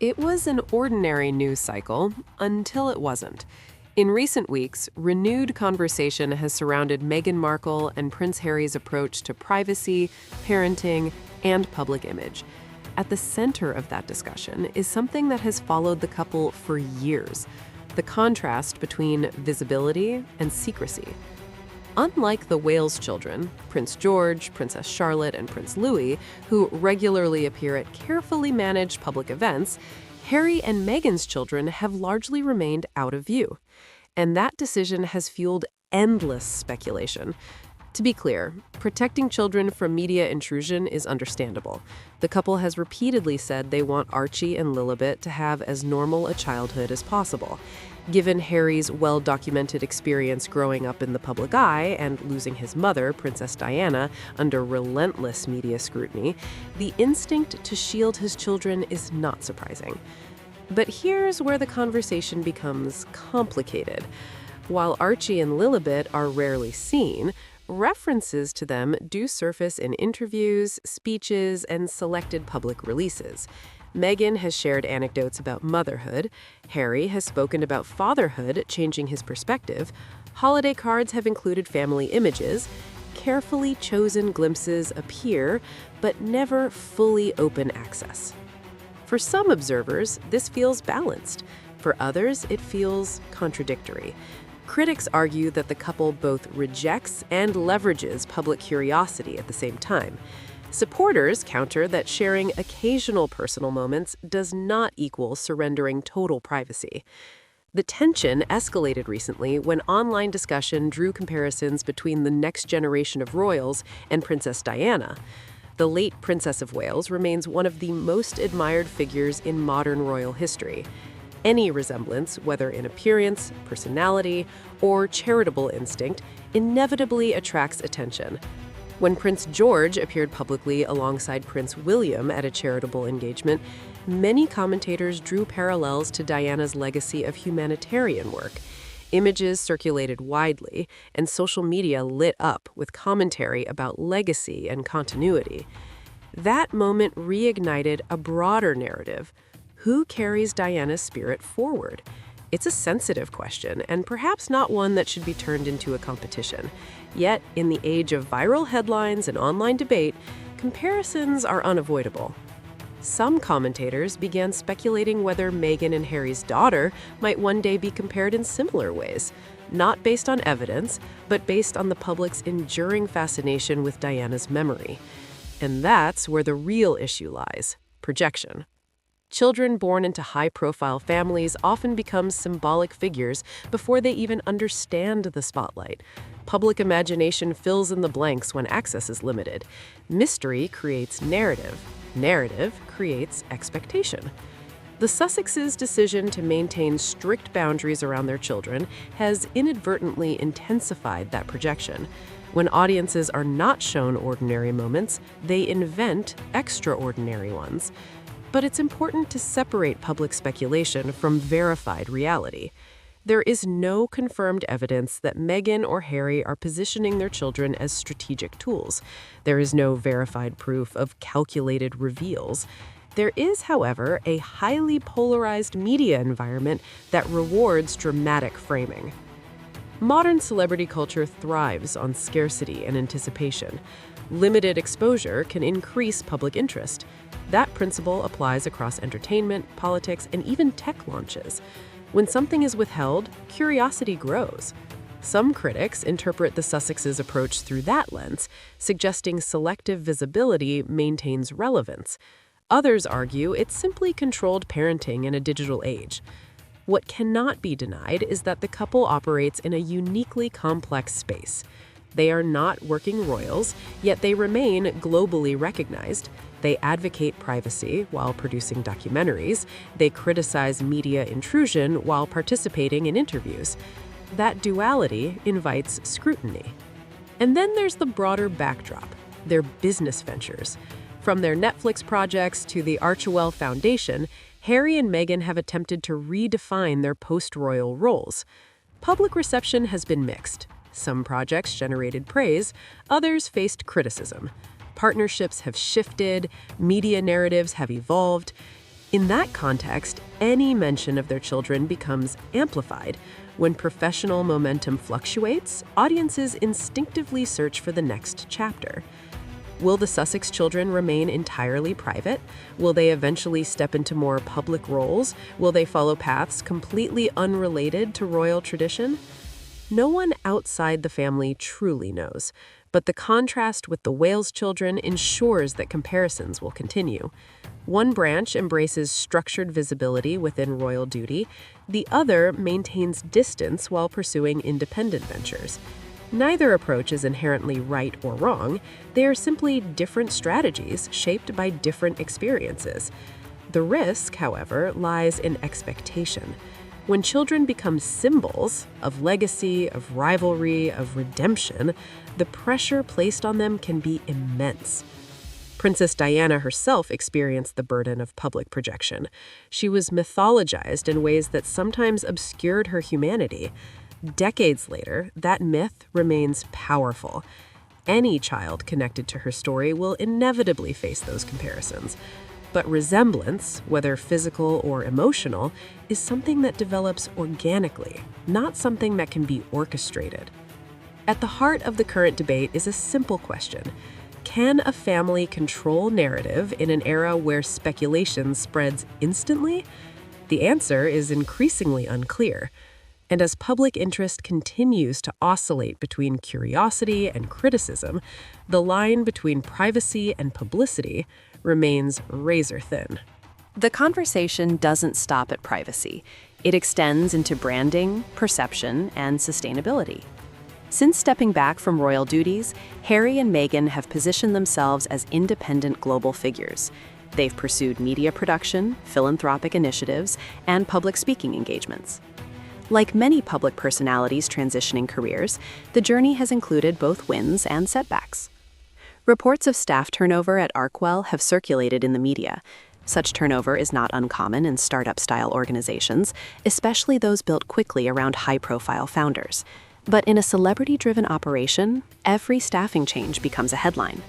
It was an ordinary news cycle until it wasn't. In recent weeks, renewed conversation has surrounded Meghan Markle and Prince Harry's approach to privacy, parenting, and public image. At the center of that discussion is something that has followed the couple for years: the contrast between visibility and secrecy. Unlike the Wales children, Prince George, Princess Charlotte, and Prince Louis, who regularly appear at carefully managed public events, Harry and Meghan's children have largely remained out of view. And that decision has fueled endless speculation. To be clear, protecting children from media intrusion is understandable. The couple has repeatedly said they want Archie and Lilibet to have as normal a childhood as possible. Given Harry's well-documented experience growing up in the public eye and losing his mother, Princess Diana, under relentless media scrutiny, the instinct to shield his children is not surprising. But here's where the conversation becomes complicated. While Archie and Lilibet are rarely seen, references to them do surface in interviews, speeches, and selected public releases. Meghan has shared anecdotes about motherhood. Harry has spoken about fatherhood, changing his perspective. Holiday cards have included family images. Carefully chosen glimpses appear, but never fully open access. For some observers, this feels balanced. For others, it feels contradictory. Critics argue that the couple both rejects and leverages public curiosity at the same time. Supporters counter that sharing occasional personal moments does not equal surrendering total privacy. The tension escalated recently when online discussion drew comparisons between the next generation of royals and Princess Diana. The late Princess of Wales remains one of the most admired figures in modern royal history. Any resemblance, whether in appearance, personality, or charitable instinct, inevitably attracts attention. When Prince George appeared publicly alongside Prince William at a charitable engagement, many commentators drew parallels to Diana's legacy of humanitarian work. Images circulated widely, and social media lit up with commentary about legacy and continuity. That moment reignited a broader narrative. Who carries Diana's spirit forward? It's a sensitive question, and perhaps not one that should be turned into a competition. Yet, in the age of viral headlines and online debate, comparisons are unavoidable. Some commentators began speculating whether Meghan and Harry's daughter might one day be compared in similar ways, not based on evidence, but based on the public's enduring fascination with Diana's memory. And that's where the real issue lies: projection. Children born into high-profile families often become symbolic figures before they even understand the spotlight. Public imagination fills in the blanks when access is limited. Mystery creates narrative. Narrative creates expectation. The Sussexes' decision to maintain strict boundaries around their children has inadvertently intensified that projection. When audiences are not shown ordinary moments, they invent extraordinary ones. But it's important to separate public speculation from verified reality. There is no confirmed evidence that Meghan or Harry are positioning their children as strategic tools. There is no verified proof of calculated reveals. There is, however, a highly polarized media environment that rewards dramatic framing. Modern celebrity culture thrives on scarcity and anticipation. Limited exposure can increase public interest. That principle applies across entertainment, politics, and even tech launches. When something is withheld, curiosity grows. Some critics interpret the Sussexes' approach through that lens, suggesting selective visibility maintains relevance. Others argue it's simply controlled parenting in a digital age. What cannot be denied is that the couple operates in a uniquely complex space. They are not working royals, yet they remain globally recognized. They advocate privacy while producing documentaries. They criticize media intrusion while participating in interviews. That duality invites scrutiny. And then there's the broader backdrop: their business ventures. From their Netflix projects to the Archewell Foundation, Harry and Meghan have attempted to redefine their post-royal roles. Public reception has been mixed. Some projects generated praise, others faced criticism. Partnerships have shifted, media narratives have evolved. In that context, any mention of their children becomes amplified. When professional momentum fluctuates, audiences instinctively search for the next chapter. Will the Sussex children remain entirely private? Will they eventually step into more public roles? Will they follow paths completely unrelated to royal tradition? No one outside the family truly knows, but the contrast with the Wales children ensures that comparisons will continue. One branch embraces structured visibility within royal duty, the other maintains distance while pursuing independent ventures. Neither approach is inherently right or wrong, they are simply different strategies shaped by different experiences. The risk, however, lies in expectation. When children become symbols of legacy, of rivalry, of redemption, the pressure placed on them can be immense. Princess Diana herself experienced the burden of public projection. She was mythologized in ways that sometimes obscured her humanity. Decades later, that myth remains powerful. Any child connected to her story will inevitably face those comparisons. But resemblance, whether physical or emotional, is something that develops organically, not something that can be orchestrated. At the heart of the current debate is a simple question. Can a family control narrative in an era where speculation spreads instantly? The answer is increasingly unclear. And as public interest continues to oscillate between curiosity and criticism, the line between privacy and publicity remains razor thin. The conversation doesn't stop at privacy. It extends into branding, perception, and sustainability. Since stepping back from royal duties, Harry and Meghan have positioned themselves as independent global figures. They've pursued media production, philanthropic initiatives, and public speaking engagements. Like many public personalities transitioning careers, the journey has included both wins and setbacks. Reports of staff turnover at Arkwell have circulated in the media. Such turnover is not uncommon in startup-style organizations, especially those built quickly around high-profile founders. But in a celebrity-driven operation, every staffing change becomes a headline.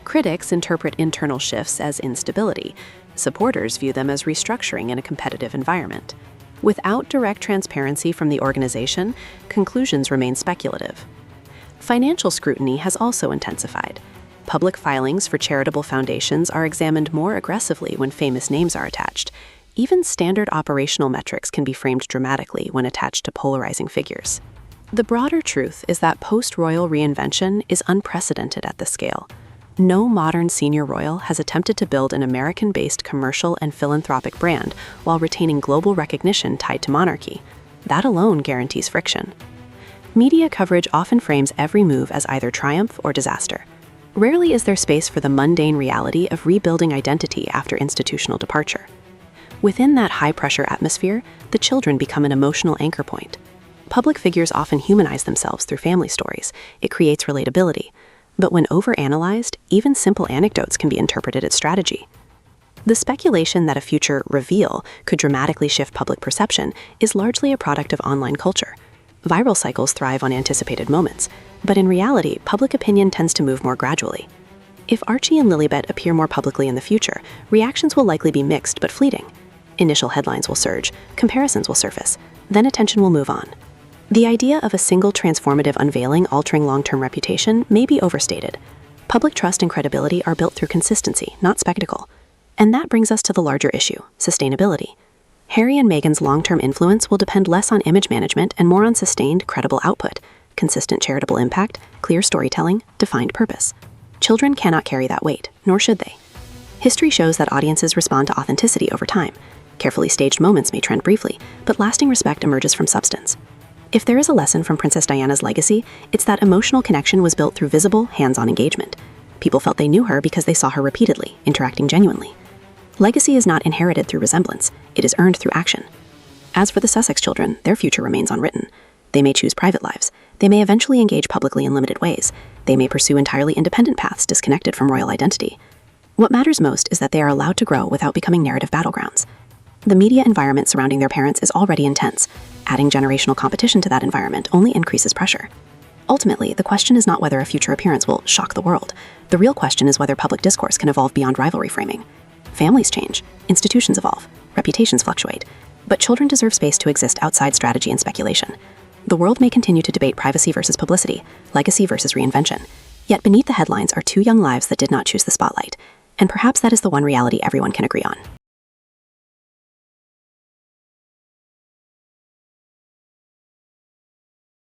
Critics interpret internal shifts as instability. Supporters view them as restructuring in a competitive environment. Without direct transparency from the organization, conclusions remain speculative. Financial scrutiny has also intensified. Public filings for charitable foundations are examined more aggressively when famous names are attached. Even standard operational metrics can be framed dramatically when attached to polarizing figures. The broader truth is that post-royal reinvention is unprecedented at this scale. No modern senior royal has attempted to build an American-based commercial and philanthropic brand while retaining global recognition tied to monarchy. That alone guarantees friction. Media coverage often frames every move as either triumph or disaster. Rarely is there space for the mundane reality of rebuilding identity after institutional departure. Within that high-pressure atmosphere, the children become an emotional anchor point. Public figures often humanize themselves through family stories. It creates relatability. But when overanalyzed, even simple anecdotes can be interpreted as strategy. The speculation that a future reveal could dramatically shift public perception is largely a product of online culture. Viral cycles thrive on anticipated moments, but in reality, public opinion tends to move more gradually. If Archie and Lilibet appear more publicly in the future, reactions will likely be mixed but fleeting. Initial headlines will surge, comparisons will surface, then attention will move on. The idea of a single transformative unveiling altering long-term reputation may be overstated. Public trust and credibility are built through consistency, not spectacle. And that brings us to the larger issue, sustainability. Harry and Meghan's long-term influence will depend less on image management and more on sustained, credible output, consistent charitable impact, clear storytelling, defined purpose. Children cannot carry that weight, nor should they. History shows that audiences respond to authenticity over time. Carefully staged moments may trend briefly, but lasting respect emerges from substance. If there is a lesson from Princess Diana's legacy, it's that emotional connection was built through visible, hands-on engagement. People felt they knew her because they saw her repeatedly, interacting genuinely. Legacy is not inherited through resemblance, it is earned through action. As for the Sussex children, their future remains unwritten. They may choose private lives. They may eventually engage publicly in limited ways. They may pursue entirely independent paths disconnected from royal identity. What matters most is that they are allowed to grow without becoming narrative battlegrounds. The media environment surrounding their parents is already intense. Adding generational competition to that environment only increases pressure. Ultimately, the question is not whether a future appearance will shock the world. The real question is whether public discourse can evolve beyond rivalry framing. Families change, institutions evolve, reputations fluctuate, but children deserve space to exist outside strategy and speculation. The world may continue to debate privacy versus publicity, legacy versus reinvention. Yet beneath the headlines are two young lives that did not choose the spotlight. And perhaps that is the one reality everyone can agree on.